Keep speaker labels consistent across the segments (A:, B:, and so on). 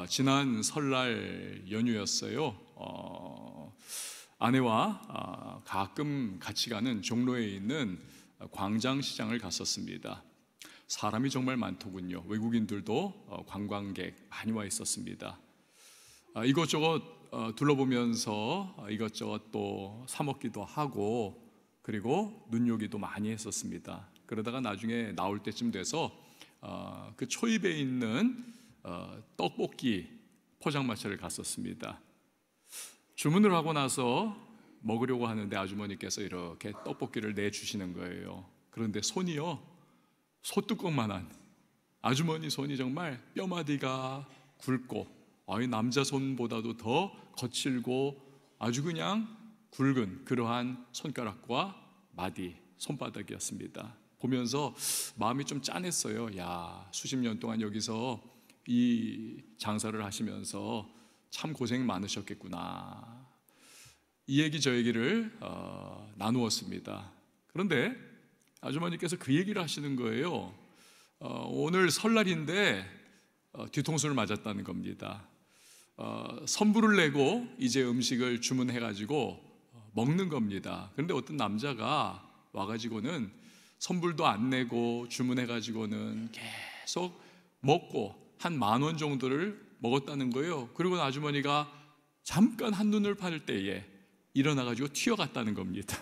A: 지난 설날 연휴였어요. 아내와 가끔 같이 가는 종로에 있는 광장시장을 갔었습니다. 사람이 정말 많더군요. 외국인들도 관광객 많이 와 있었습니다. 이것저것 둘러보면서 이것저것 또 사 먹기도 하고, 그리고 눈요기도 많이 했었습니다. 그러다가 나중에 나올 때쯤 돼서 그 초입에 있는 떡볶이 포장마차를 갔었습니다. 주문을 하고 나서 먹으려고 하는데 아주머니께서 이렇게 떡볶이를 내주시는 거예요. 그런데 손이요, 소뚜껑만한, 아주머니 손이 정말 뼈마디가 굵고 남자 손보다도 더 거칠고 아주 그냥 굵은 그러한 손가락과 마디, 손바닥이었습니다. 보면서 마음이 좀 짠했어요. 야, 수십 년 동안 여기서 이 장사를 하시면서 참 고생 많으셨겠구나. 이 얘기 저 얘기를 나누었습니다. 그런데 아주머니께서 그 얘기를 하시는 거예요. 오늘 설날인데 뒤통수를 맞았다는 겁니다. 선불을 내고 이제 음식을 주문해가지고 먹는 겁니다. 그런데 어떤 남자가 와가지고는 선불도 안 내고 주문해가지고는 계속 먹고 한 10,000원 정도를 먹었다는 거예요. 그리고 아주머니가 잠깐 한눈을 팔 때에 일어나가지고 튀어갔다는 겁니다.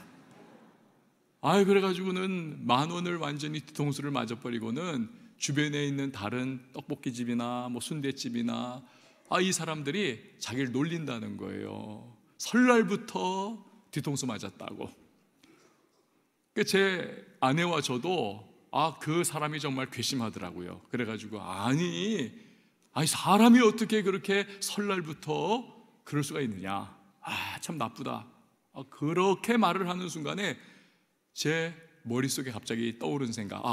A: 그래가지고는 10,000원을 완전히 뒤통수를 맞아버리고는 주변에 있는 다른 떡볶이집이나 순대집이나 이 사람들이 자기를 놀린다는 거예요. 설날부터 뒤통수 맞았다고. 제 아내와 저도 그 사람이 정말 괘씸하더라고요. 그래가지고 아니 사람이 어떻게 그렇게 설날부터 그럴 수가 있느냐, 참 나쁘다. 그렇게 말을 하는 순간에 제 머릿속에 갑자기 떠오른 생각,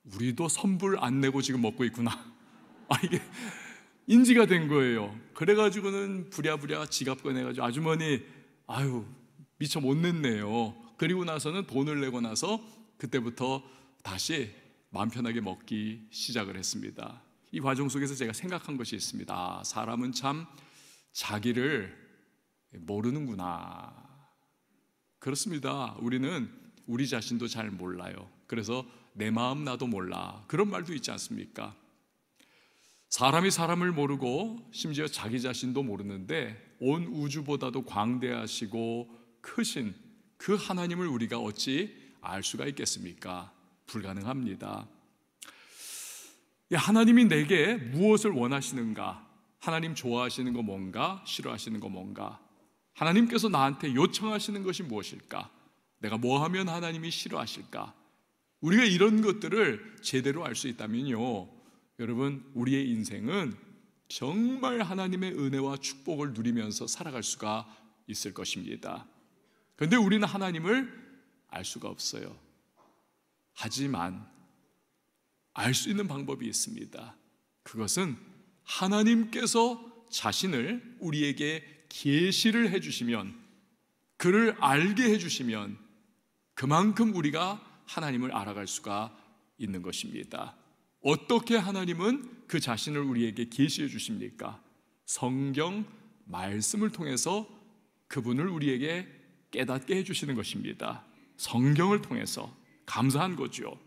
A: 우리도 선불 안 내고 지금 먹고 있구나. 이게 인지가 된 거예요. 그래가지고는 부랴부랴 지갑 꺼내가지고 아주머니 미처 못 냈네요. 그리고 나서는 돈을 내고 나서 그때부터 다시 마음 편하게 먹기 시작을 했습니다. 이 과정 속에서 제가 생각한 것이 있습니다. 사람은 참 자기를 모르는구나. 그렇습니다. 우리는 우리 자신도 잘 몰라요. 그래서 내 마음 나도 몰라, 그런 말도 있지 않습니까? 사람이 사람을 모르고 심지어 자기 자신도 모르는데 온 우주보다도 광대하시고 크신 그 하나님을 우리가 어찌 알 수가 있겠습니까? 불가능합니다. 하나님이 내게 무엇을 원하시는가? 하나님 좋아하시는 거 뭔가? 싫어하시는 거 뭔가? 하나님께서 나한테 요청하시는 것이 무엇일까? 내가 뭐 하면 하나님이 싫어하실까? 우리가 이런 것들을 제대로 알 수 있다면요, 여러분, 우리의 인생은 정말 하나님의 은혜와 축복을 누리면서 살아갈 수가 있을 것입니다. 그런데 우리는 하나님을 알 수가 없어요. 하지만 알 수 있는 방법이 있습니다. 그것은 하나님께서 자신을 우리에게 계시를 해주시면, 그를 알게 해주시면 그만큼 우리가 하나님을 알아갈 수가 있는 것입니다. 어떻게 하나님은 그 자신을 우리에게 계시해 주십니까? 성경 말씀을 통해서 그분을 우리에게 깨닫게 해주시는 것입니다. 성경을 통해서. 감사한 거죠.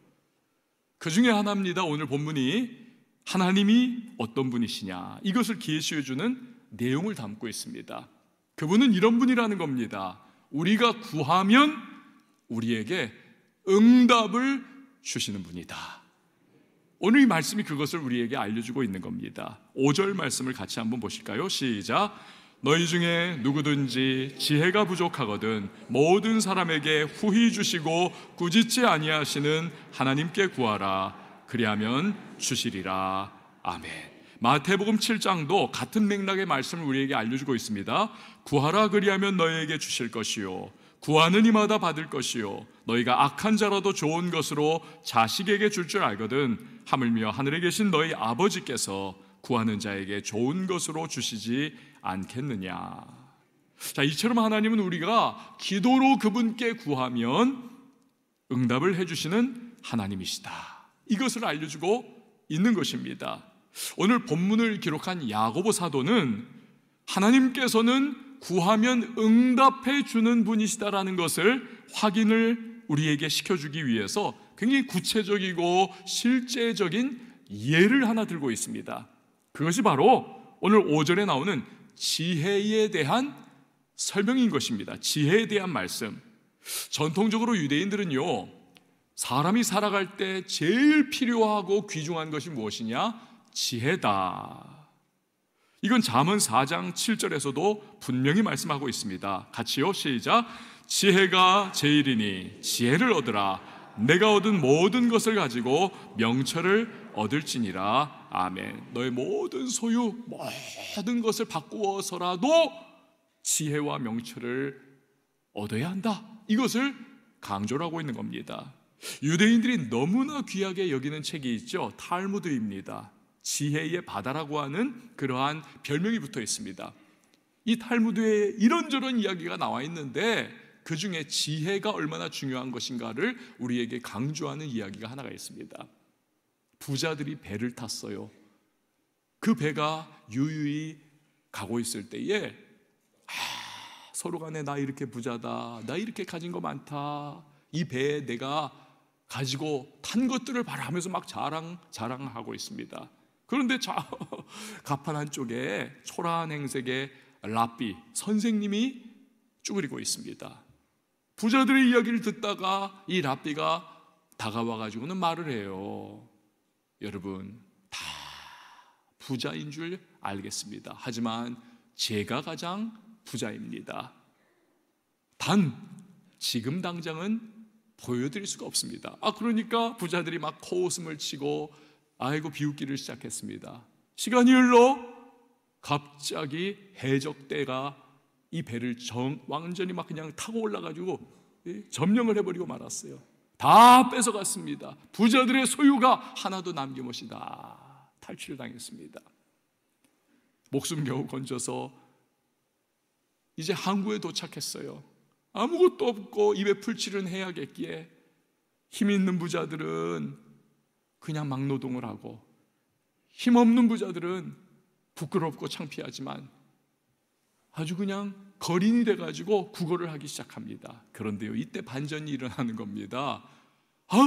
A: 그 중에 하나입니다. 오늘 본문이 하나님이 어떤 분이시냐, 이것을 계시해 주는 내용을 담고 있습니다. 그분은 이런 분이라는 겁니다. 우리가 구하면 우리에게 응답을 주시는 분이다. 오늘 이 말씀이 그것을 우리에게 알려주고 있는 겁니다. 5절 말씀을 같이 한번 보실까요? 시작. 너희 중에 누구든지 지혜가 부족하거든 모든 사람에게 후히 주시고 꾸짖지 아니하시는 하나님께 구하라. 그리하면 주시리라. 아멘. 마태복음 7장도 같은 맥락의 말씀을 우리에게 알려주고 있습니다. 구하라 그리하면 너희에게 주실 것이요 구하는 이마다 받을 것이요 너희가 악한 자라도 좋은 것으로 자식에게 줄 줄 알거든 하물며 하늘에 계신 너희 아버지께서 구하는 자에게 좋은 것으로 주시지 않겠느냐. 자, 이처럼 하나님은 우리가 기도로 그분께 구하면 응답을 해주시는 하나님이시다. 이것을 알려주고 있는 것입니다. 오늘 본문을 기록한 야고보 사도는 하나님께서는 구하면 응답해 주는 분이시다라는 것을 확인을 우리에게 시켜주기 위해서 굉장히 구체적이고 실제적인 예를 하나 들고 있습니다. 그것이 바로 오늘 5절에 나오는 지혜에 대한 설명인 것입니다. 지혜에 대한 말씀. 전통적으로 유대인들은요, 사람이 살아갈 때 제일 필요하고 귀중한 것이 무엇이냐? 지혜다. 이건 잠언 4장 7절에서도 분명히 말씀하고 있습니다. 같이요, 시작. 지혜가 제일이니 지혜를 얻으라. 내가 얻은 모든 것을 가지고 명철을 얻을지니라. 아멘. 너의 모든 소유, 모든 것을 바꾸어서라도 지혜와 명철을 얻어야 한다. 이것을 강조를 하고 있는 겁니다. 유대인들이 너무나 귀하게 여기는 책이 있죠. 탈무드입니다. 지혜의 바다라고 하는 그러한 별명이 붙어 있습니다. 이 탈무드에 이런저런 이야기가 나와 있는데 그 중에 지혜가 얼마나 중요한 것인가를 우리에게 강조하는 이야기가 하나가 있습니다. 부자들이 배를 탔어요. 그 배가 유유히 가고 있을 때에 서로 간에 나 이렇게 부자다, 나 이렇게 가진 거 많다, 이 배에 내가 가지고 탄 것들을 바라면서 막 자랑하고 있습니다. 그런데 저 가판 한쪽에 초라한 행색의 랍비 선생님이 쭈그리고 있습니다. 부자들의 이야기를 듣다가 이 랍비가 다가와 가지고는 말을 해요. 여러분, 다 부자인 줄 알겠습니다. 하지만 제가 가장 부자입니다. 단 지금 당장은 보여드릴 수가 없습니다. 그러니까 부자들이 막 코웃음을 치고 아이고 비웃기를 시작했습니다. 시간이 흘러 갑자기 해적대가 이 배를 완전히 막 그냥 타고 올라가지고 점령을 해버리고 말았어요. 다 뺏어갔습니다. 부자들의 소유가 하나도 남김없이 다 탈취를 당했습니다. 목숨 겨우 건져서 이제 항구에 도착했어요. 아무것도 없고 입에 풀칠은 해야겠기에 힘 있는 부자들은 그냥 막노동을 하고 힘없는 부자들은 부끄럽고 창피하지만 아주 그냥 거린이 돼가지고 구걸을 하기 시작합니다. 그런데요, 이때 반전이 일어나는 겁니다.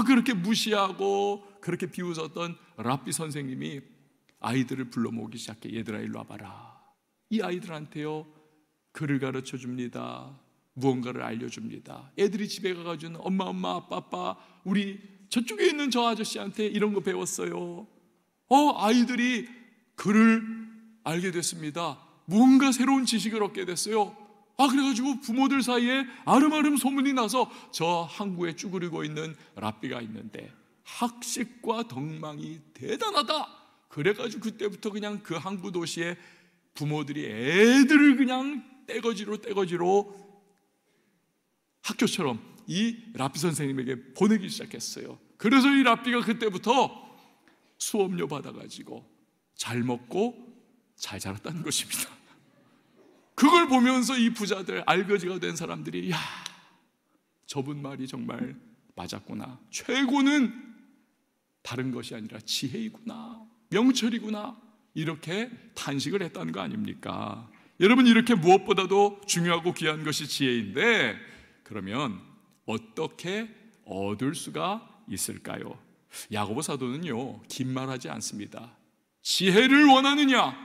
A: 그렇게 무시하고 그렇게 비웃었던 랍비 선생님이 아이들을 불러 모으기 시작해. 얘들아 일로 와봐라. 이 아이들한테요 글을 가르쳐 줍니다. 무언가를 알려줍니다. 애들이 집에 가가지고는 엄마 아빠 우리 저쪽에 있는 저 아저씨한테 이런 거 배웠어요. 아이들이 글을 알게 됐습니다. 무언가 새로운 지식을 얻게 됐어요. 그래가지고 부모들 사이에 아름아름 소문이 나서 저 항구에 쭈그리고 있는 랍비가 있는데 학식과 덕망이 대단하다. 그래가지고 그때부터 그냥 그 항구 도시에 부모들이 애들을 그냥 떼거지로 학교처럼 이 랍비 선생님에게 보내기 시작했어요. 그래서 이 랍비가 그때부터 수업료 받아가지고 잘 먹고 잘 자랐다는 것입니다. 그걸 보면서 이 부자들, 알거지가 된 사람들이 저분 말이 정말 맞았구나. 최고는 다른 것이 아니라 지혜이구나, 명철이구나, 이렇게 탄식을 했다는 거 아닙니까? 여러분, 이렇게 무엇보다도 중요하고 귀한 것이 지혜인데 그러면 어떻게 얻을 수가 있을까요? 야고보 사도는요 긴 말하지 않습니다. 지혜를 원하느냐?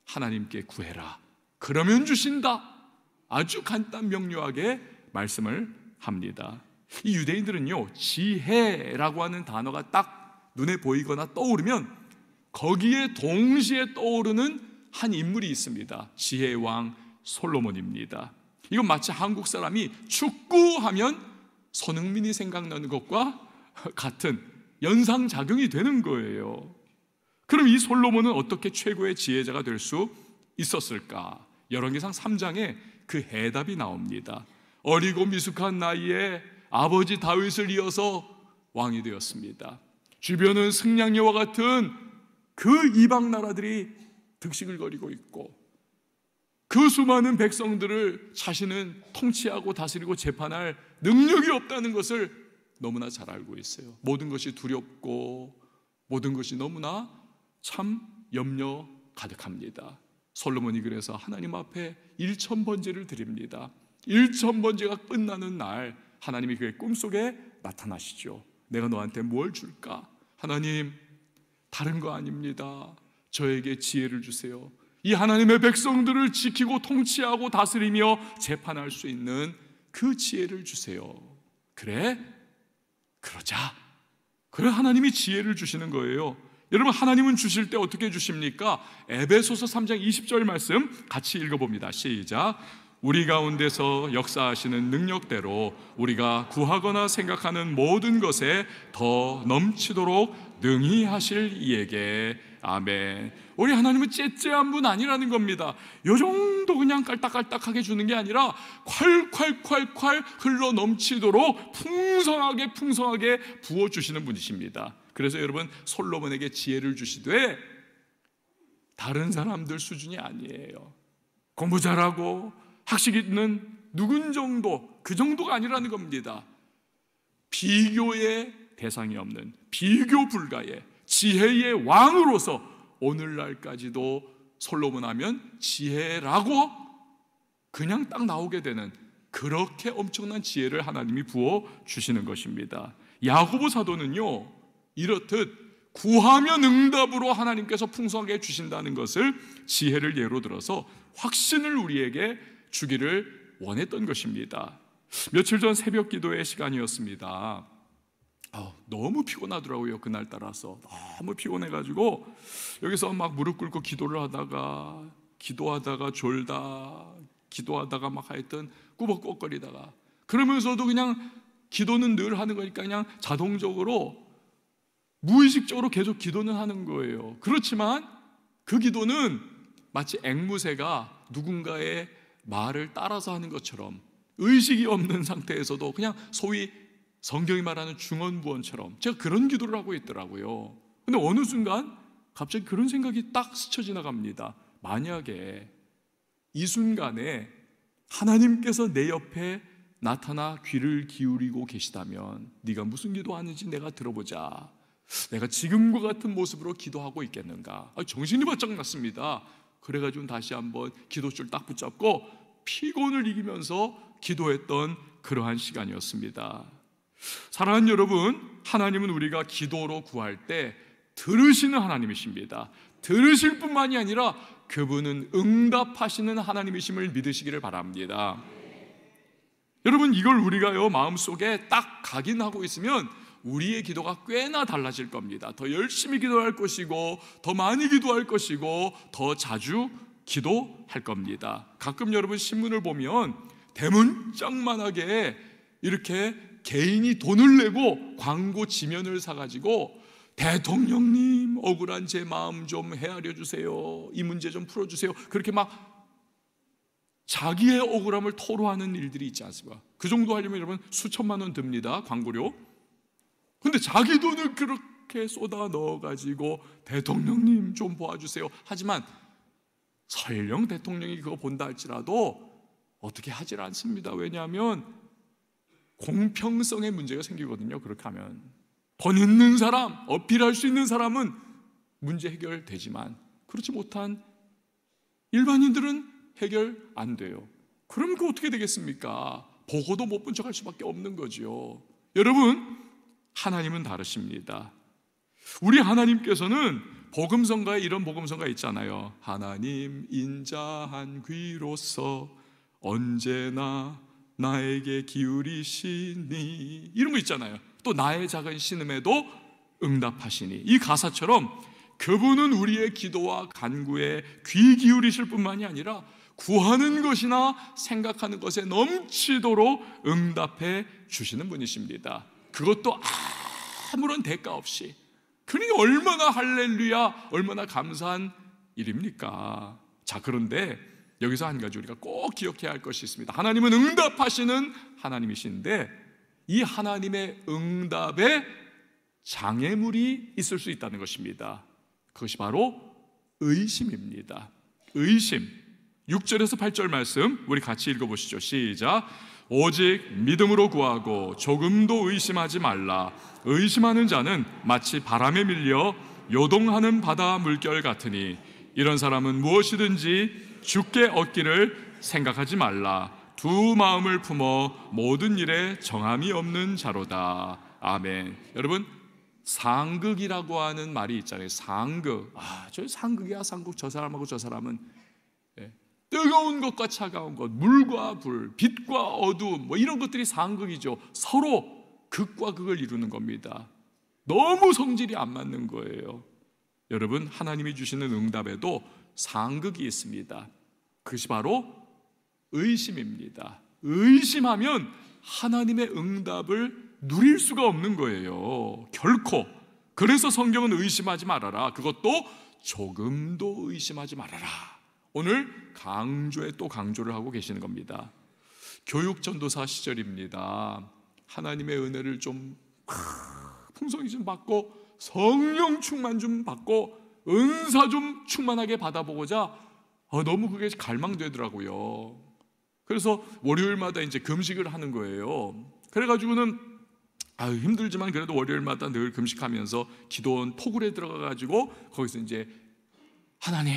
A: 하나님께 구해라. 그러면 주신다. 아주 간단 명료하게 말씀을 합니다. 이 유대인들은요 지혜라고 하는 단어가 딱 눈에 보이거나 떠오르면 거기에 동시에 떠오르는 한 인물이 있습니다. 지혜의 왕 솔로몬입니다. 이건 마치 한국 사람이 축구하면 손흥민이 생각나는 것과 같은 연상작용이 되는 거예요. 그럼 이 솔로몬은 어떻게 최고의 지혜자가 될 수 있었을까? 열왕기상 3장에 그 해답이 나옵니다. 어리고 미숙한 나이에 아버지 다윗을 이어서 왕이 되었습니다. 주변은 승냥이와 같은 그 이방 나라들이 득식을 거리고 있고 그 수많은 백성들을 자신은 통치하고 다스리고 재판할 능력이 없다는 것을 너무나 잘 알고 있어요. 모든 것이 두렵고 모든 것이 너무나 참 염려 가득합니다. 솔로몬이 그래서 하나님 앞에 1000번제를 드립니다. 1000번제가 끝나는 날 하나님이 그의 꿈속에 나타나시죠. 내가 너한테 뭘 줄까? 하나님, 다른 거 아닙니다. 저에게 지혜를 주세요. 이 하나님의 백성들을 지키고 통치하고 다스리며 재판할 수 있는 그 지혜를 주세요. 그래? 그러자. 그래, 하나님이 지혜를 주시는 거예요. 여러분, 하나님은 주실 때 어떻게 주십니까? 에베소서 3장 20절 말씀 같이 읽어봅니다. 시작. 우리 가운데서 역사하시는 능력대로 우리가 구하거나 생각하는 모든 것에 더 넘치도록 능히 하실 이에게 아멘. 우리 하나님은 째째한 분 아니라는 겁니다. 요 정도 그냥 깔딱깔딱하게 주는 게 아니라 콸콸콸콸 흘러 넘치도록 풍성하게 부어주시는 분이십니다. 그래서 여러분, 솔로몬에게 지혜를 주시되 다른 사람들 수준이 아니에요. 공부 잘하고 학식 있는 누군 정도, 그 정도가 아니라는 겁니다. 비교의 대상이 없는, 비교 불가의 지혜의 왕으로서 오늘날까지도 솔로몬 하면 지혜라고 그냥 딱 나오게 되는, 그렇게 엄청난 지혜를 하나님이 부어 주시는 것입니다. 야고보 사도는요, 이렇듯 구하면 응답으로 하나님께서 풍성하게 주신다는 것을 지혜를 예로 들어서 확신을 우리에게 주기를 원했던 것입니다. 며칠 전 새벽 기도의 시간이었습니다. 너무 피곤하더라고요. 그날따라서 너무 피곤해가지고 여기서 막 무릎 꿇고 기도를 하다가, 기도하다가 졸다, 기도하다가 막 하여튼 꾸벅꾸벅거리다가, 그러면서도 그냥 기도는 늘 하는 거니까 그냥 자동적으로 무의식적으로 계속 기도는 하는 거예요. 그렇지만 그 기도는 마치 앵무새가 누군가의 말을 따라서 하는 것처럼 의식이 없는 상태에서도 그냥 소위 성경이 말하는 중언부언처럼 제가 그런 기도를 하고 있더라고요. 근데 어느 순간 갑자기 그런 생각이 딱 스쳐 지나갑니다. 만약에 이 순간에 하나님께서 내 옆에 나타나 귀를 기울이고 계시다면 네가 무슨 기도하는지 내가 들어보자. 내가 지금과 같은 모습으로 기도하고 있겠는가? 정신이 바짝 났습니다. 그래가지고 다시 한번 기도줄 딱 붙잡고 피곤을 이기면서 기도했던 그러한 시간이었습니다. 사랑하는 여러분, 하나님은 우리가 기도로 구할 때 들으시는 하나님이십니다. 들으실 뿐만이 아니라 그분은 응답하시는 하나님이심을 믿으시기를 바랍니다. 여러분, 이걸 우리가요 마음속에 딱 각인하고 있으면 우리의 기도가 꽤나 달라질 겁니다. 더 열심히 기도할 것이고, 더 많이 기도할 것이고, 더 자주 기도할 겁니다. 가끔 여러분 신문을 보면 대문짝만하게 이렇게 개인이 돈을 내고 광고 지면을 사가지고 대통령님 억울한 제 마음 좀 헤아려 주세요, 이 문제 좀 풀어주세요, 그렇게 막 자기의 억울함을 토로하는 일들이 있지 않습니까? 그 정도 하려면 여러분 수천만 원 듭니다, 광고료. 근데 자기 돈을 그렇게 쏟아 넣어가지고 대통령님 좀 도와주세요. 하지만 설령 대통령이 그거 본다 할지라도 어떻게 하질 않습니다. 왜냐하면 공평성의 문제가 생기거든요. 그렇게 하면 돈 있는 사람, 어필할 수 있는 사람은 문제 해결되지만 그렇지 못한 일반인들은 해결 안 돼요. 그럼 그 어떻게 되겠습니까? 보고도 못 본 척할 수밖에 없는 거죠. 여러분, 하나님은 다르십니다. 우리 하나님께서는 복음성가에 이런 복음성가 있잖아요. 하나님 인자한 귀로서 언제나 나에게 기울이시니, 이런 거 있잖아요. 또 나의 작은 신음에도 응답하시니. 이 가사처럼 그분은 우리의 기도와 간구에 귀 기울이실 뿐만이 아니라 구하는 것이나 생각하는 것에 넘치도록 응답해 주시는 분이십니다. 그것도 아무런 대가 없이. 그러니 얼마나 할렐루야, 얼마나 감사한 일입니까? 자, 그런데 여기서 한 가지 우리가 꼭 기억해야 할 것이 있습니다. 하나님은 응답하시는 하나님이신데 이 하나님의 응답에 장애물이 있을 수 있다는 것입니다. 그것이 바로 의심입니다. 의심. 6절에서 8절 말씀 우리 같이 읽어보시죠. 시작. 오직 믿음으로 구하고 조금도 의심하지 말라. 의심하는 자는 마치 바람에 밀려 요동하는 바다 물결 같으니 이런 사람은 무엇이든지 주께 얻기를 생각하지 말라. 두 마음을 품어 모든 일에 정함이 없는 자로다. 아멘. 여러분, 상극이라고 하는 말이 있잖아요. 상극. 저 상극이야, 상극. 저 사람하고 저 사람은 뜨거운 것과 차가운 것, 물과 불, 빛과 어두움, 뭐 이런 것들이 상극이죠. 서로 극과 극을 이루는 겁니다. 너무 성질이 안 맞는 거예요. 여러분, 하나님이 주시는 응답에도 상극이 있습니다. 그것이 바로 의심입니다. 의심하면 하나님의 응답을 누릴 수가 없는 거예요. 결코. 그래서 성경은 의심하지 말아라. 그것도 조금도 의심하지 말아라. 오늘 강조에 또 강조를 하고 계시는 겁니다. 교육전도사 시절입니다. 하나님의 은혜를 좀 풍성히 좀 받고 성령 충만 좀 받고 은사 좀 충만하게 받아보고자 너무 그게 갈망되더라고요. 그래서 월요일마다 이제 금식을 하는 거예요. 그래가지고는 힘들지만 그래도 월요일마다 늘 금식하면서 기도원 포굴에 들어가가지고 거기서 이제 하나님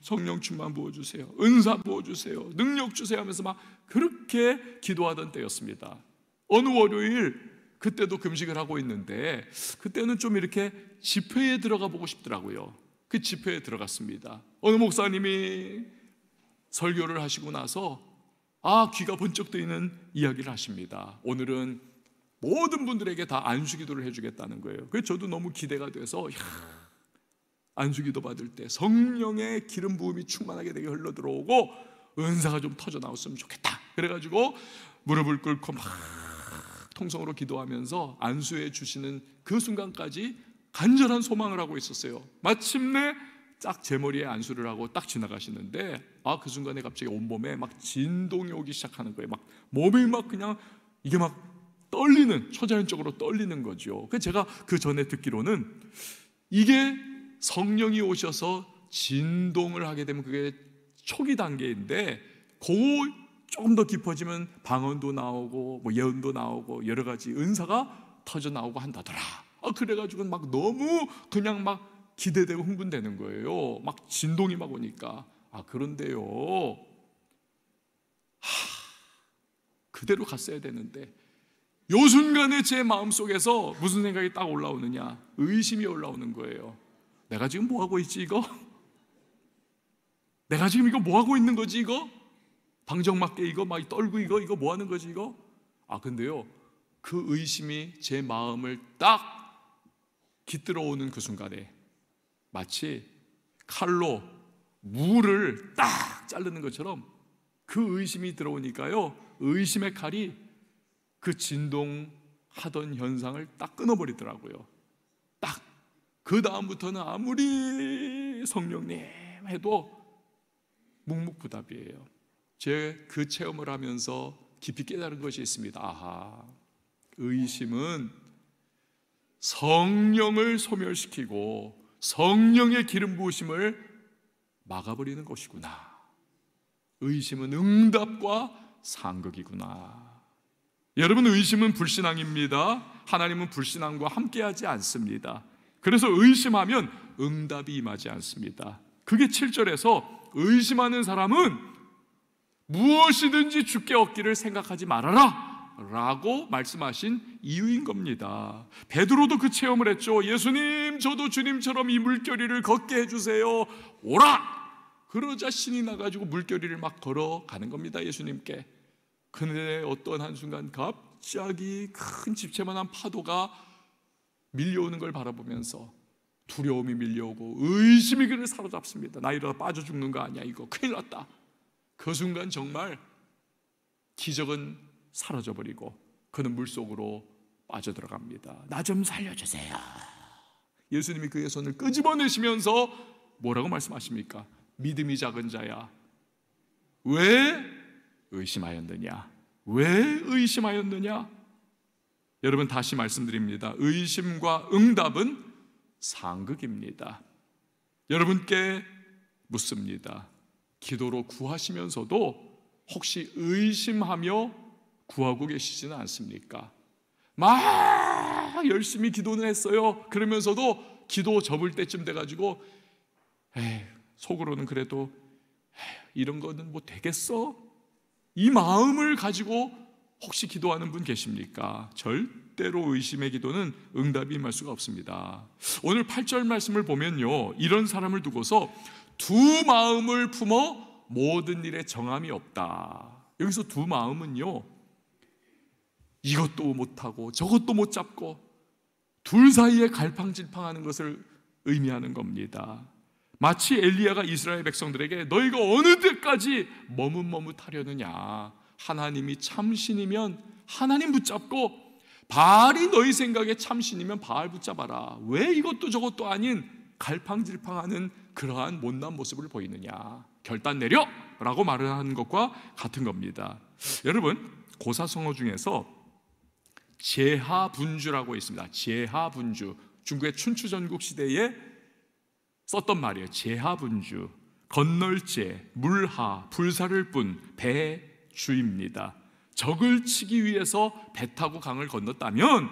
A: 성령 충만 부어주세요, 은사 부어주세요, 능력 주세요 하면서 막 그렇게 기도하던 때였습니다. 어느 월요일 그때도 금식을 하고 있는데 그때는 좀 이렇게 집회에 들어가 보고 싶더라고요. 그 집회에 들어갔습니다. 어느 목사님이 설교를 하시고 나서 귀가 번쩍 뜨이는 이야기를 하십니다. 오늘은 모든 분들에게 다 안수기도를 해주겠다는 거예요. 그래서 저도 너무 기대가 돼서 안수기도 받을 때 성령의 기름 부음이 충만하게 되게 흘러들어오고 은사가 좀 터져 나왔으면 좋겠다. 그래가지고 무릎을 꿇고 막 통성으로 기도하면서 안수해 주시는 그 순간까지 간절한 소망을 하고 있었어요. 마침내 딱 제 머리에 안수를 하고 딱 지나가시는데 그 순간에 갑자기 온몸에 막 진동이 오기 시작하는 거예요. 막 몸이 막 그냥 이게 막 떨리는, 초자연적으로 떨리는 거죠. 그래서 제가 그 전에 듣기로는 이게 성령이 오셔서 진동을 하게 되면 그게 초기 단계인데 조금 더 깊어지면 방언도 나오고 뭐 예언도 나오고 여러 가지 은사가 터져 나오고 한다더라. 그래가지고 막 너무 그냥 막 기대되고 흥분되는 거예요. 막 진동이 막 오니까. 그런데요, 그대로 갔어야 되는데 요 순간에 제 마음속에서 무슨 생각이 딱 올라오느냐, 의심이 올라오는 거예요. 내가 지금 뭐 하고 있지 이거? 내가 지금 이거 뭐 하고 있는 거지 이거? 방정맞게 이거 막 떨고 이거 뭐 하는 거지 이거? 근데요, 그 의심이 제 마음을 딱 깃들어 오는 그 순간에 마치 칼로 무를 딱 자르는 것처럼 그 의심이 들어오니까요, 의심의 칼이 그 진동하던 현상을 딱 끊어버리더라고요. 딱 그 다음부터는 아무리 성령님 해도 묵묵부답이에요. 제 그 체험을 하면서 깊이 깨달은 것이 있습니다. 의심은 성령을 소멸시키고 성령의 기름 부으심을 막아버리는 것이구나. 의심은 응답과 상극이구나. 여러분, 의심은 불신앙입니다. 하나님은 불신앙과 함께하지 않습니다. 그래서 의심하면 응답이 임하지 않습니다. 그게 7절에서 의심하는 사람은 무엇이든지 주께 얻기를 생각하지 말아라 라고 말씀하신 이유인 겁니다. 베드로도 그 체험을 했죠. 예수님, 저도 주님처럼 이 물결위를 걷게 해주세요. 오라! 그러자 신이 나가지고 물결위를 막 걸어가는 겁니다, 예수님께. 그런데 어떤 한순간 갑자기 큰 집채만한 파도가 밀려오는 걸 바라보면서 두려움이 밀려오고 의심이 그를 사로잡습니다. 나 이러다 빠져 죽는 거 아니야, 이거 큰일 났다. 그 순간 정말 기적은 사라져버리고 그는 물속으로 빠져들어갑니다. 나 좀 살려주세요. 예수님이 그의 손을 끄집어내시면서 뭐라고 말씀하십니까? 믿음이 작은 자야, 왜 의심하였느냐? 왜 의심하였느냐? 여러분, 다시 말씀드립니다. 의심과 응답은 상극입니다. 여러분께 묻습니다. 기도로 구하시면서도 혹시 의심하며 구하고 계시지는 않습니까? 막 열심히 기도는 했어요. 그러면서도 기도 접을 때쯤 돼가지고 속으로는 그래도 이런 거는 뭐 되겠어? 이 마음을 가지고 혹시 기도하는 분 계십니까? 절대로 의심의 기도는 응답이 임할 수가 없습니다. 오늘 8절 말씀을 보면요, 이런 사람을 두고서 두 마음을 품어 모든 일에 정함이 없다. 여기서 두 마음은요, 이것도 못하고 저것도 못 잡고 둘 사이에 갈팡질팡하는 것을 의미하는 겁니다. 마치 엘리야가 이스라엘 백성들에게 너희가 어느 때까지 머뭇머뭇하려느냐, 하나님이 참신이면 하나님 붙잡고 바알이 너희 생각에 참신이면 바알 붙잡아라. 왜 이것도 저것도 아닌 갈팡질팡하는 그러한 못난 모습을 보이느냐, 결단 내려! 라고 말을 하는 것과 같은 겁니다. 여러분, 고사성어 중에서 제하분주라고 있습니다. 제하분주, 중국의 춘추전국 시대에 썼던 말이에요. 제하분주, 건널제, 물하, 불사를 뿐, 배주입니다. 적을 치기 위해서 배 타고 강을 건넜다면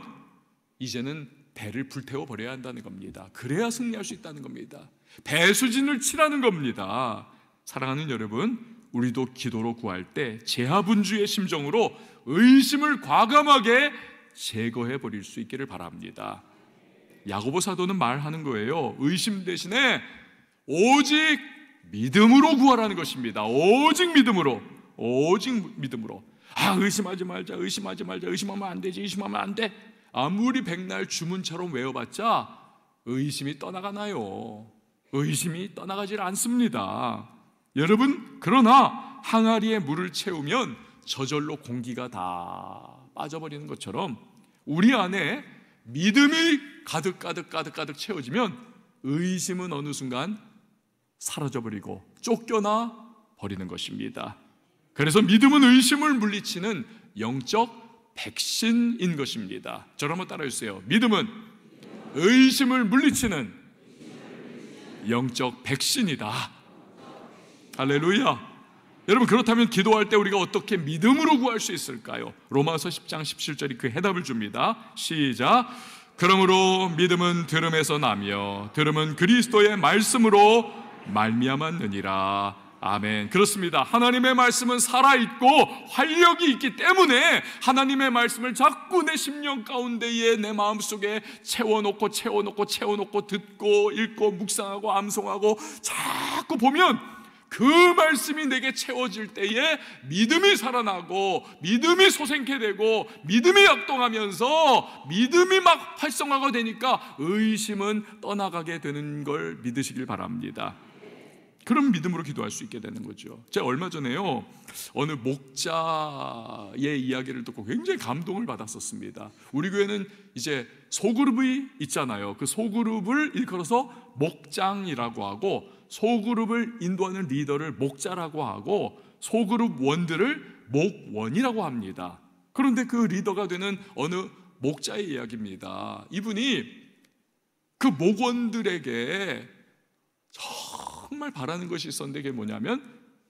A: 이제는 배를 불태워 버려야 한다는 겁니다. 그래야 승리할 수 있다는 겁니다. 배수진을 치라는 겁니다. 사랑하는 여러분, 우리도 기도로 구할 때 제하분주의 심정으로 의심을 과감하게 제거해 버릴 수 있기를 바랍니다. 야고보 사도는 말하는 거예요. 의심 대신에 오직 믿음으로 구하라는 것입니다. 오직 믿음으로, 오직 믿음으로. 의심하지 말자, 의심하지 말자, 의심하면 안 되지, 의심하면 안 돼. 아무리 백날 주문처럼 외워봤자 의심이 떠나가나요? 의심이 떠나가질 않습니다. 여러분, 그러나 항아리에 물을 채우면 저절로 공기가 다 빠져버리는 것처럼 우리 안에 믿음이 가득 채워지면 의심은 어느 순간 사라져버리고 쫓겨나 버리는 것입니다. 그래서 믿음은 의심을 물리치는 영적 백신인 것입니다. 저를 한번 따라해주세요. 믿음은 의심을 물리치는 영적 백신이다. 할렐루야. 여러분, 그렇다면 기도할 때 우리가 어떻게 믿음으로 구할 수 있을까요? 로마서 10장 17절이 그 해답을 줍니다. 시작. 그러므로 믿음은 들음에서 나며 들음은 그리스도의 말씀으로 말미암았느니라. 아멘. 그렇습니다. 하나님의 말씀은 살아있고 활력이 있기 때문에 하나님의 말씀을 자꾸 내 심령 가운데에 내 마음속에 채워놓고 듣고 읽고 묵상하고 암송하고 자꾸 보면 그 말씀이 내게 채워질 때에 믿음이 살아나고 믿음이 솟게 되고 믿음이 역동하면서 믿음이 막 활성화가 되니까 의심은 떠나가게 되는 걸 믿으시길 바랍니다. 그럼 믿음으로 기도할 수 있게 되는 거죠. 제가 얼마 전에요, 어느 목자의 이야기를 듣고 굉장히 감동을 받았었습니다. 우리 교회는 이제 소그룹이 있잖아요. 그 소그룹을 일컬어서 목장이라고 하고, 소그룹을 인도하는 리더를 목자라고 하고, 소그룹 원들을 목원이라고 합니다. 그런데 그 리더가 되는 어느 목자의 이야기입니다. 이분이 그 목원들에게 정말 바라는 것이 있었는데, 그게 뭐냐면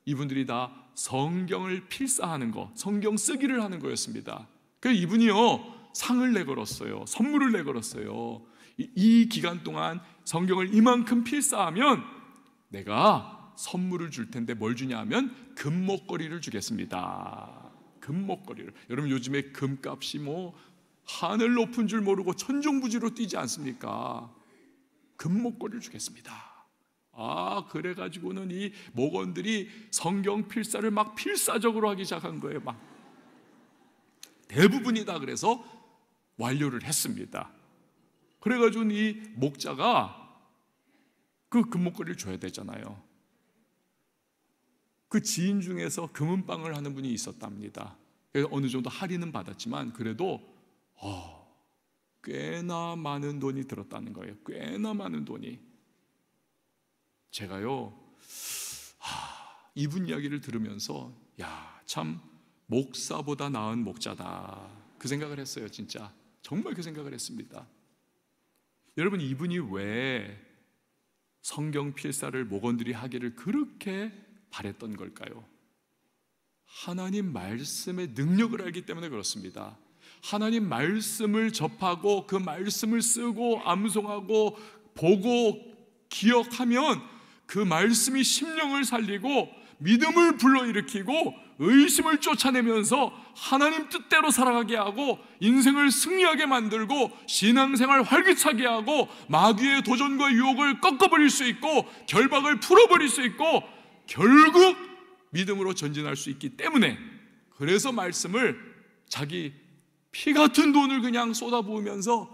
A: 이분들이 다 성경을 필사하는 거, 성경 쓰기를 하는 거였습니다. 그래서 이분이요, 상을 내걸었어요. 선물을 내걸었어요. 이 기간 동안 성경을 이만큼 필사하면 내가 선물을 줄 텐데 뭘 주냐 하면 금목걸이를 주겠습니다. 금목걸이를. 여러분, 요즘에 금값이 뭐 하늘 높은 줄 모르고 천정부지로 뛰지 않습니까? 금목걸이를 주겠습니다. 그래가지고는 이 목원들이 성경 필사를 막 필사적으로 하기 시작한 거예요. 막 대부분이 다 그래서 완료를 했습니다. 그래가지고 이 목자가 그 금목걸이를 줘야 되잖아요. 그 지인 중에서 금은방을 하는 분이 있었답니다. 그래서 어느 정도 할인은 받았지만 그래도 꽤나 많은 돈이 들었다는 거예요. 꽤나 많은 돈이. 제가요, 이분 이야기를 들으면서 참 목사보다 나은 목자다, 그 생각을 했어요. 진짜 정말 그 생각을 했습니다. 여러분, 이분이 왜 성경 필사를 목원들이 하기를 그렇게 바랬던 걸까요? 하나님 말씀의 능력을 알기 때문에 그렇습니다. 하나님 말씀을 접하고 그 말씀을 쓰고 암송하고 보고 기억하면 그 말씀이 심령을 살리고 믿음을 불러일으키고 의심을 쫓아내면서 하나님 뜻대로 살아가게 하고 인생을 승리하게 만들고 신앙생활 활기차게 하고 마귀의 도전과 유혹을 꺾어버릴 수 있고 결박을 풀어버릴 수 있고 결국 믿음으로 전진할 수 있기 때문에, 그래서 말씀을 자기 피 같은 돈을 그냥 쏟아부으면서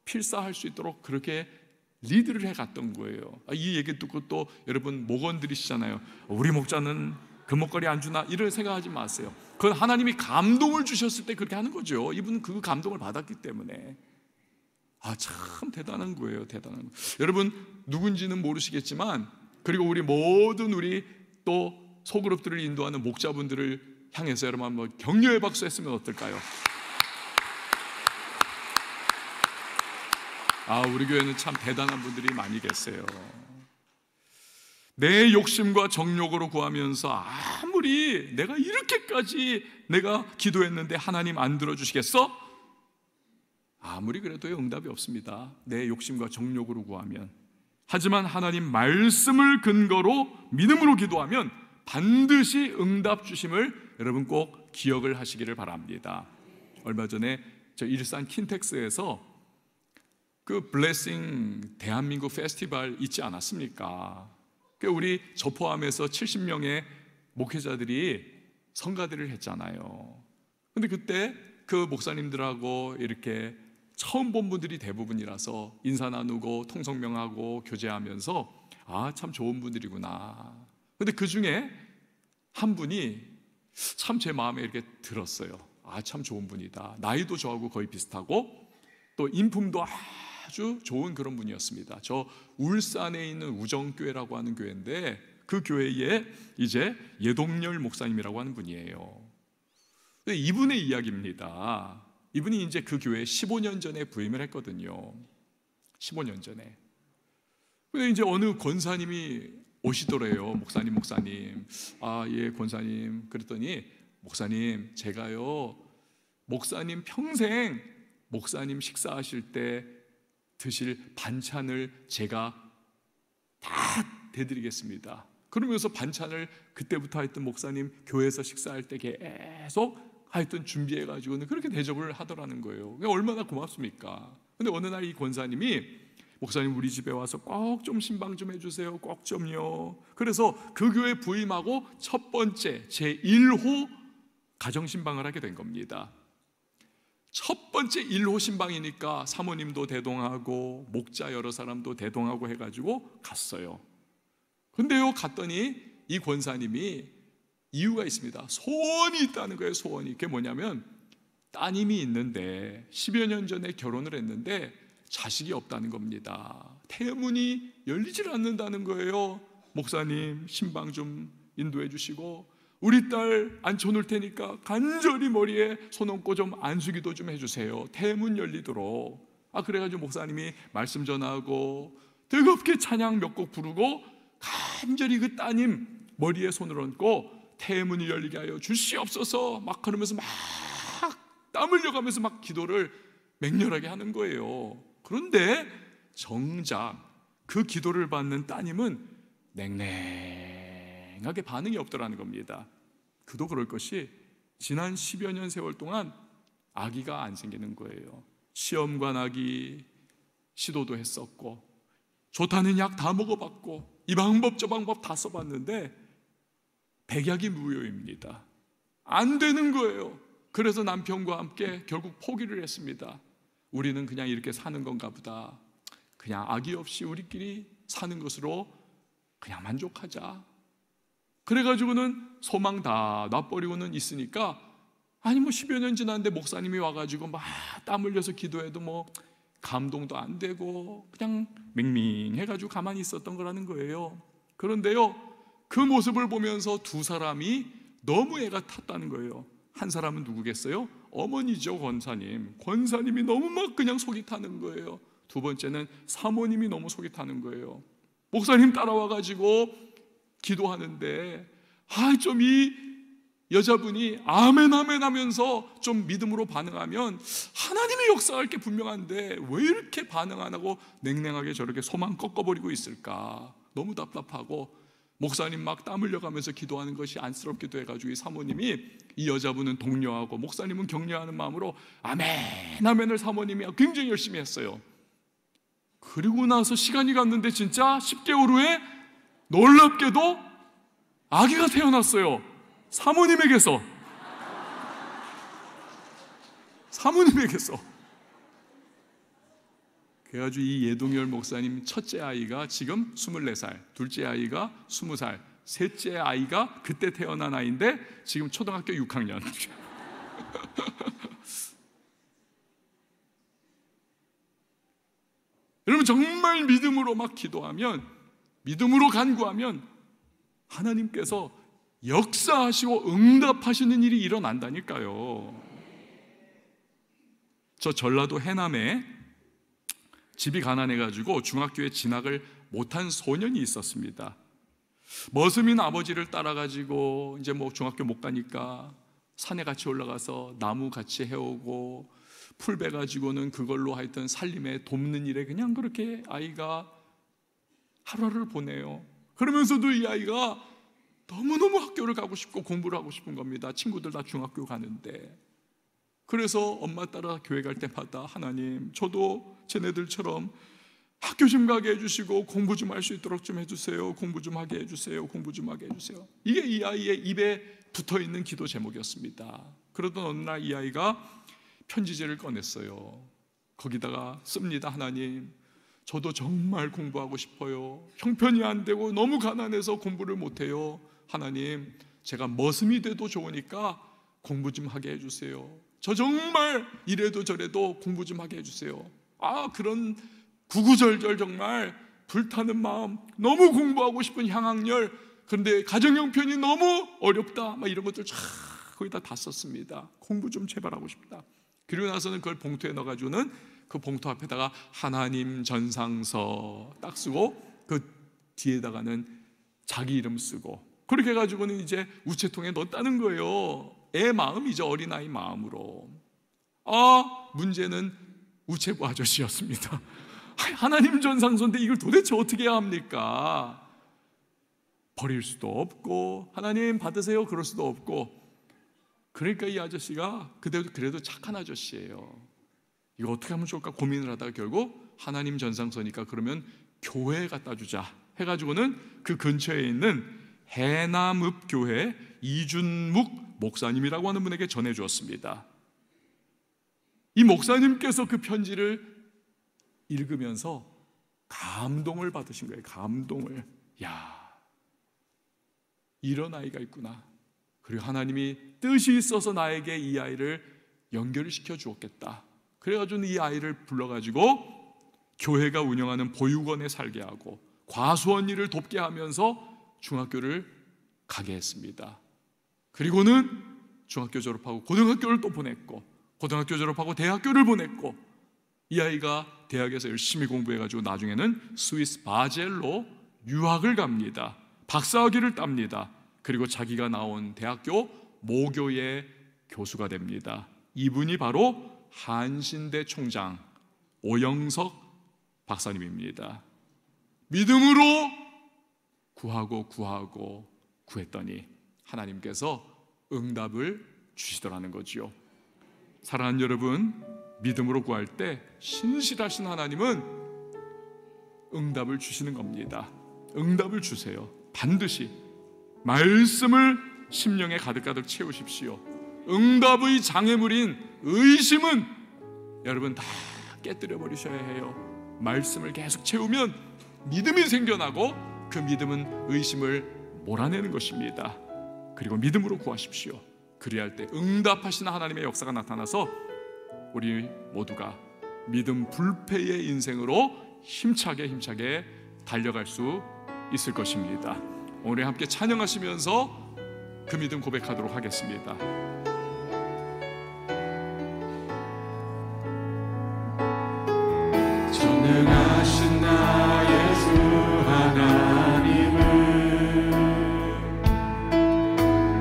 A: 필사할 수 있도록 그렇게 리드를 해갔던 거예요. 이 얘기 듣고 또 여러분 목원들이시잖아요. 우리 목자는 금목걸이 안 주나 이런 생각하지 마세요. 그건 하나님이 감동을 주셨을 때 그렇게 하는 거죠. 이분은 그 감동을 받았기 때문에. 참 대단한 거예요. 대단한 거. 여러분 누군지는 모르시겠지만, 그리고 우리 모든 우리 또 소그룹들을 인도하는 목자분들을 향해서 여러분 한번 격려의 박수 했으면 어떨까요? 우리 교회는 참 대단한 분들이 많이 계세요. 내 욕심과 정욕으로 구하면서 아무리 내가 이렇게까지 내가 기도했는데 하나님 안 들어주시겠어? 아무리 그래도 응답이 없습니다. 내 욕심과 정욕으로 구하면. 하지만 하나님 말씀을 근거로 믿음으로 기도하면 반드시 응답 주심을 여러분 꼭 기억을 하시기를 바랍니다. 얼마 전에 저 일산 킨텍스에서 그 블레싱 대한민국 페스티벌 있지 않았습니까? 우리 저 포함해서 70명의 목회자들이 성가대를 했잖아요. 근데 그때 그 목사님들하고 이렇게 처음 본 분들이 대부분이라서 인사 나누고 통성명하고 교제하면서 참 좋은 분들이구나. 근데 그 중에 한 분이 참 제 마음에 이렇게 들었어요. 참 좋은 분이다. 나이도 저하고 거의 비슷하고 또 인품도 아주 좋은 그런 분이었습니다. 저 울산에 있는 우정교회라고 하는 교회인데 그 교회에 이제 예동열 목사님이라고 하는 분이에요. 이분의 이야기입니다. 이분이 이제 그 교회에 15년 전에 부임을 했거든요. 15년 전에. 근데 이제 어느 권사님이 오시더래요. 목사님. 예, 권사님. 그랬더니 목사님, 제가요, 목사님 평생 목사님 식사하실 때 드실 반찬을 제가 다 대드리겠습니다. 그러면서 반찬을 그때부터 하여튼 목사님 교회에서 식사할 때 계속 하여튼 준비해가지고는 그렇게 대접을 하더라는 거예요. 얼마나 고맙습니까? 근데 어느 날 이 권사님이 목사님 우리 집에 와서 꼭 좀 신방 좀 해주세요. 꼭 좀요. 그래서 그 교회 부임하고 첫 번째 제1호 가정신방을 하게 된 겁니다. 첫 번째 1호 신방이니까 사모님도 대동하고 목자 여러 사람도 대동하고 해가지고 갔어요. 근데요 갔더니 이 권사님이 이유가 있습니다. 소원이 있다는 거예요. 소원이. 그게 뭐냐면 따님이 있는데 10여 년 전에 결혼을 했는데 자식이 없다는 겁니다. 태문이 열리질 않는다는 거예요. 목사님 신방 좀 인도해 주시고 우리 딸 앉혀놓을 테니까 간절히 머리에 손 얹고 좀 안수기도 좀 해주세요. 태문 열리도록. 그래가지고 목사님이 말씀 전하고 뜨겁게 찬양 몇 곡 부르고 간절히 그 따님 머리에 손을 얹고 태문이 열리게 하여 주시옵소서 막 그러면서 막 땀 흘려가면서 막 기도를 맹렬하게 하는 거예요. 그런데 정작 그 기도를 받는 따님은 냉랭하게 반응이 없더라는 겁니다. 그도 그럴 것이 지난 10여 년 세월 동안 아기가 안 생기는 거예요. 시험관 아기 시도도 했었고 좋다는 약 다 먹어봤고 이 방법 저 방법 다 써봤는데 백약이 무효입니다. 안 되는 거예요. 그래서 남편과 함께 결국 포기를 했습니다. 우리는 그냥 이렇게 사는 건가 보다. 그냥 아기 없이 우리끼리 사는 것으로 그냥 만족하자. 그래가지고는 소망 다 놔버리고는 있으니까 뭐 10여 년 지났는데 목사님이 와가지고 막 땀 흘려서 기도해도 뭐 감동도 안 되고 그냥 맹맹해가지고 가만히 있었던 거라는 거예요. 그런데요 그 모습을 보면서 두 사람이 너무 애가 탔다는 거예요. 한 사람은 누구겠어요? 어머니죠. 권사님이 너무 막 그냥 속이 타는 거예요. 두 번째는 사모님이 너무 속이 타는 거예요. 목사님 따라와가지고 기도하는데 좀 이 여자분이 아멘 아멘 하면서 좀 믿음으로 반응하면 하나님의 역사할 게 분명한데 왜 이렇게 반응 안 하고 냉랭하게 저렇게 소망 꺾어버리고 있을까? 너무 답답하고 목사님 막 땀 흘려가면서 기도하는 것이 안쓰럽기도 해가지고 이 사모님이 이 여자분은 독려하고 목사님은 격려하는 마음으로 아멘 아멘을 사모님이 굉장히 열심히 했어요. 그리고 나서 시간이 갔는데 진짜 10개월 후에 놀랍게도 아기가 태어났어요. 사모님에게서. 그래가지고 이 예동열 목사님 첫째 아이가 지금 24살, 둘째 아이가 20살, 셋째 아이가 그때 태어난 아이인데 지금 초등학교 6학년. 여러분, 정말 믿음으로 막 기도하면, 믿음으로 간구하면 하나님께서 역사하시고 응답하시는 일이 일어난다니까요. 저 전라도 해남에 집이 가난해가지고 중학교에 진학을 못한 소년이 있었습니다. 머슴인 아버지를 따라가지고 이제 뭐 중학교 못 가니까 산에 같이 올라가서 나무 같이 해오고 풀 베가지고는 그걸로 하여튼 살림에 돕는 일에 그냥 그렇게 아이가 하루하루를 보내요. 그러면서도 이 아이가 너무너무 학교를 가고 싶고 공부를 하고 싶은 겁니다. 친구들 다 중학교 가는데. 그래서 엄마 따라 교회 갈 때마다 하나님, 저도 쟤네들처럼 학교 좀 가게 해주시고 공부 좀 할 수 있도록 좀 해주세요. 공부 좀 하게 해주세요. 공부 좀 하게 해주세요. 이게 이 아이의 입에 붙어있는 기도 제목이었습니다. 그러던 어느 날 이 아이가 편지지를 꺼냈어요. 거기다가 씁니다. 하나님, 저도 정말 공부하고 싶어요. 형편이 안 되고 너무 가난해서 공부를 못해요. 하나님, 제가 머슴이 돼도 좋으니까 공부 좀 하게 해주세요. 저 정말 이래도 저래도 공부 좀 하게 해주세요. 그런 구구절절 정말 불타는 마음, 너무 공부하고 싶은 향학열, 그런데 가정 형편이 너무 어렵다, 막 이런 것들 거기다 다 썼습니다. 공부 좀 제발 하고 싶다. 그리고 나서는 그걸 봉투에 넣어가지고는 그 봉투 앞에다가 하나님 전상서 딱 쓰고 그 뒤에다가는 자기 이름 쓰고 그렇게 해가지고는 이제 우체통에 넣었다는 거예요. 애 마음이죠. 어린아이 마음으로. 문제는 우체부 아저씨였습니다. 하나님 전상서인데 이걸 도대체 어떻게 해야 합니까? 버릴 수도 없고 하나님 받으세요 그럴 수도 없고. 그러니까 이 아저씨가 그래도 착한 아저씨예요. 이거 어떻게 하면 좋을까 고민을 하다가 결국 하나님 전상서니까 그러면 교회에 갖다 주자 해가지고는 그 근처에 있는 해남읍교회 이준묵 목사님이라고 하는 분에게 전해주었습니다. 이 목사님께서 그 편지를 읽으면서 감동을 받으신 거예요. 감동을. 이런 아이가 있구나. 그리고 하나님이 뜻이 있어서 나에게 이 아이를 연결시켜 주었겠다. 그래가지고 이 아이를 불러가지고 교회가 운영하는 보육원에 살게 하고 과수원 일을 돕게 하면서 중학교를 가게 했습니다. 그리고는 중학교 졸업하고 고등학교를 또 보냈고 고등학교 졸업하고 대학교를 보냈고 이 아이가 대학에서 열심히 공부해가지고 나중에는 스위스 바젤로 유학을 갑니다. 박사학위를 땁니다. 그리고 자기가 나온 대학교 모교의 교수가 됩니다. 이분이 바로 한신대 총장 오영석 박사님입니다. 믿음으로 구했더니 하나님께서 응답을 주시더라는 거지요. 사랑하는 여러분, 믿음으로 구할 때 신실하신 하나님은 응답을 주시는 겁니다. 응답을 주세요. 반드시 말씀을 심령에 가득가득 채우십시오. 응답의 장애물인 의심은 여러분 다 깨뜨려 버리셔야 해요. 말씀을 계속 채우면 믿음이 생겨나고 그 믿음은 의심을 몰아내는 것입니다. 그리고 믿음으로 구하십시오. 그리할 때 응답하시는 하나님의 역사가 나타나서 우리 모두가 믿음 불패의 인생으로 힘차게 달려갈 수 있을 것입니다. 오늘 함께 찬양하시면서 그 믿음 고백하도록 하겠습니다.
B: 전능하신 나의 주 하나님은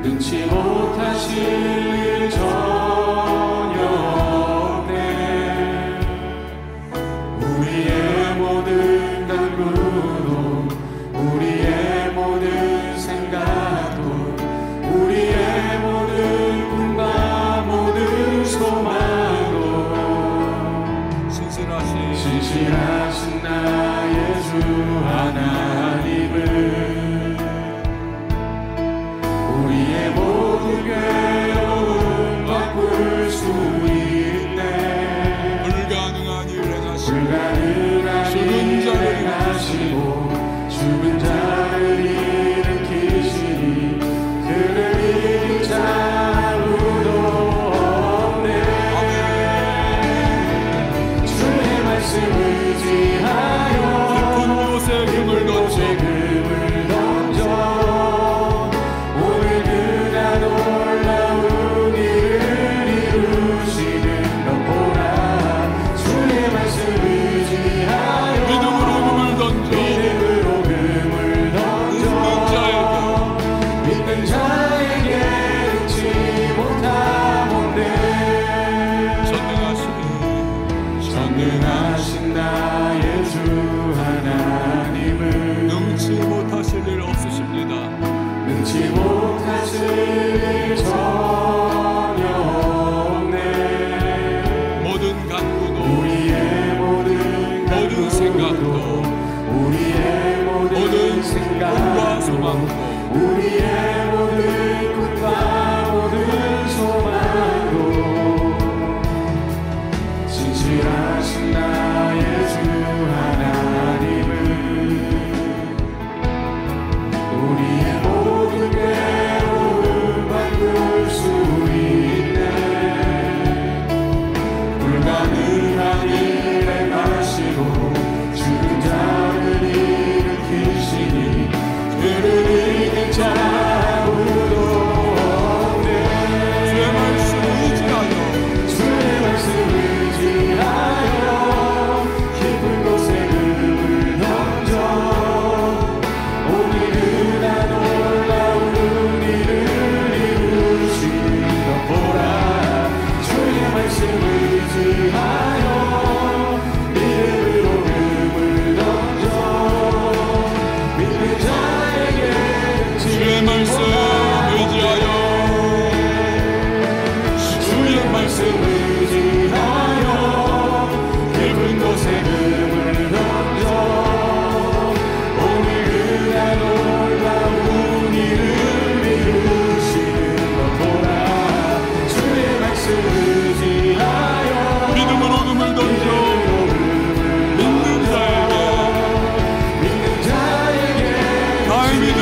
B: 능치 못할 일 전혀 없네. 우리의 모든 간구도 우리의 모든 생각도 우리의 모든 꿈과 모든 소망도 신실하신 나의 주 하나님을 우리의 모든 괴로움 바꿀 수 있네.
A: 불가능한 일을 행하시고
B: 죽은 자를 일으키시니 그를 이긴 자 아무도 없네. 주의 말씀 의지하여
A: 깊은 곳에 금을 던져
B: 오늘 그가 놀라운 일을 이루시는 것 보라. 주의 말씀 의지하여
A: 믿음으로 금을 던져
B: 믿는 자에게 잊지 못하건대. 전능하신 나의 주 하나님을
A: 능치 못하실 일 없으십니다.
B: 능치 못하실 일 전혀 없네.
A: 모든 간구도
B: 우리의 모든
A: 생각도
B: 우리의 모든
A: 꿈과
B: 생각도
A: 소망도
B: 우리의 모든 꿈과 모든 소망도 신실하신 나의 주 하나님을 우리의 모든 괴로움 바꿀 수 있네. 불가능한 일을 하시고 죽은 자를 일으키시니 그를 이긴 자 아무도 없네.
A: 주의 말씀 의지하여
B: 깊은 곳에 금을 던져 오늘 그가 놀라운 일을 이루시는 것 보라. 주의 말씀 의지하여 믿음으로 금을 던져 믿는 자에게
A: 주의 말씀 의지하여
B: 주의 말씀 의지하여 깊은 곳에 금을 던져 오늘 그가 놀라운 일을 이루시는 것 보라. 주의 말씀 의지하여
A: 믿음으로 금을 던져 믿는 자에게 나의 믿음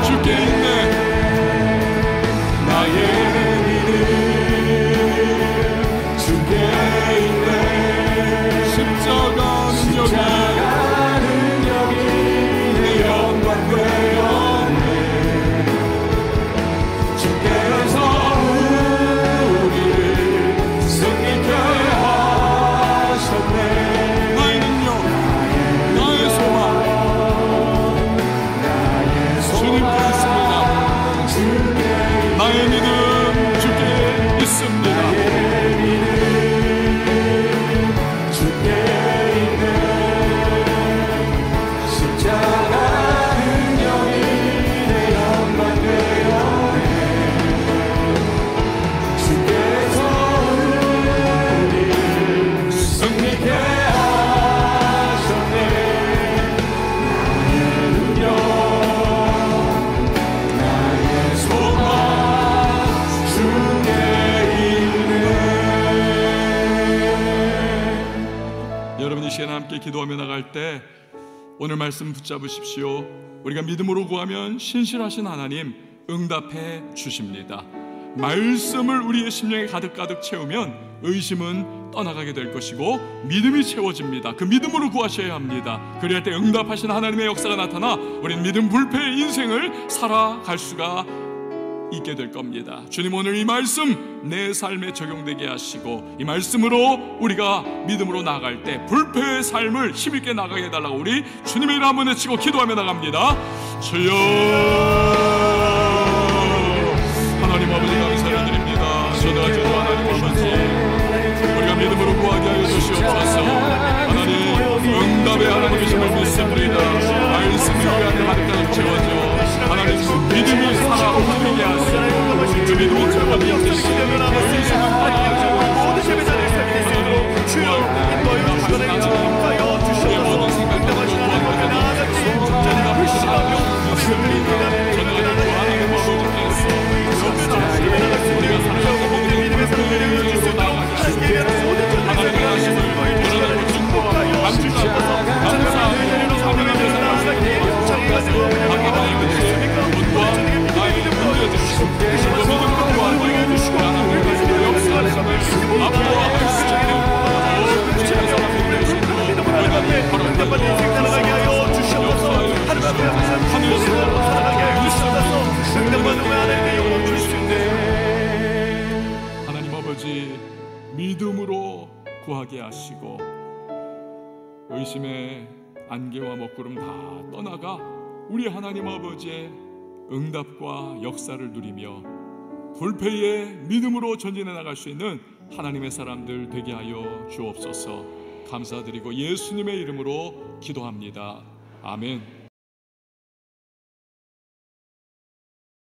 A: 주께 있네.
B: 나의 믿음 주께 있네.
A: 십자가
B: 능력이 내 영광 되었네. 주께서 우리를 승리케 하셨네.
A: 나의 능력 나의 소망 주님께 있습니다. 나의 믿음 주께 있습니다.
B: 주께 있네. 십자가 능력이 내 영광 되었네. 주께서 우리를 승리케 하셨네. 나의 능력 나의 소망 주께 있네.
A: 여러분 이 시간에 함께 기도하며 나갈 때 오늘 말씀 붙잡으십시오. 우리가 믿음으로 구하면 신실하신 하나님 응답해 주십니다. 말씀을 우리의 심령에 가득 채우면 의심은 떠나가게 될 것이고 믿음이 채워집니다. 그 믿음으로 구하셔야 합니다. 그럴 때 응답하신 하나님의 역사가 나타나 우리는 믿음 불패의 인생을 살아갈 수가 있게 될 겁니다. 주님, 오늘 이 말씀 내 삶에 적용되게 하시고 이 말씀으로 우리가 믿음으로 나아갈 때 불패의 삶을 힘있게 나가게 해달라고 우리 주님의 이름 한번 외치고 기도하며 나갑니다. 주여, 하나님 하나님 아버지 감사를 드립니다. 전능하신 하나님 아버지, 우리가 믿음으로 구하게 하여 주시옵소서. 하나님 응답의 하나님이심을 믿습니다. 말씀을 위하여 한 땅을 채워줘 하나님 믿음이 살아 움직이게 하시고 그 믿음이 채워져 주시고 모든 세배자를 세비될 수 있도록 주여 인도하여 주시옵소서. 우리의 모든 생각과 구원과 나아갔지 전능하신 하나님 아버지께서 우리가 살아가고 모든 믿음으로 나아가게 하시고 하나님의 하심을 원하는 축복하여 주시옵소서. 감사하며 사랑하며 살아가시고 하나님의 본과 나의 믿음으로 주시고 믿음으로 구하여 주시고 하나님의 역사하심을 앞으로 할 수 있는 주님의 사랑을 주시고 하나님의 바로 인생 살아가게 하여 주시옵소서. 하늘에서 살아가게 하여 주시옵소서. 응답받는 하나님의 영광 주시옵소서. 하나님 아버지 믿음으로 구하게 하시고 의심의 안개와 먹구름 다 떠나가 우리 하나님 아버지의 응답과 역사를 누리며 불패의 믿음으로 전진해 나갈 수 있는 하나님의 사람들 되게 하여 주옵소서. 감사드리고 예수님의 이름으로 기도합니다. 아멘.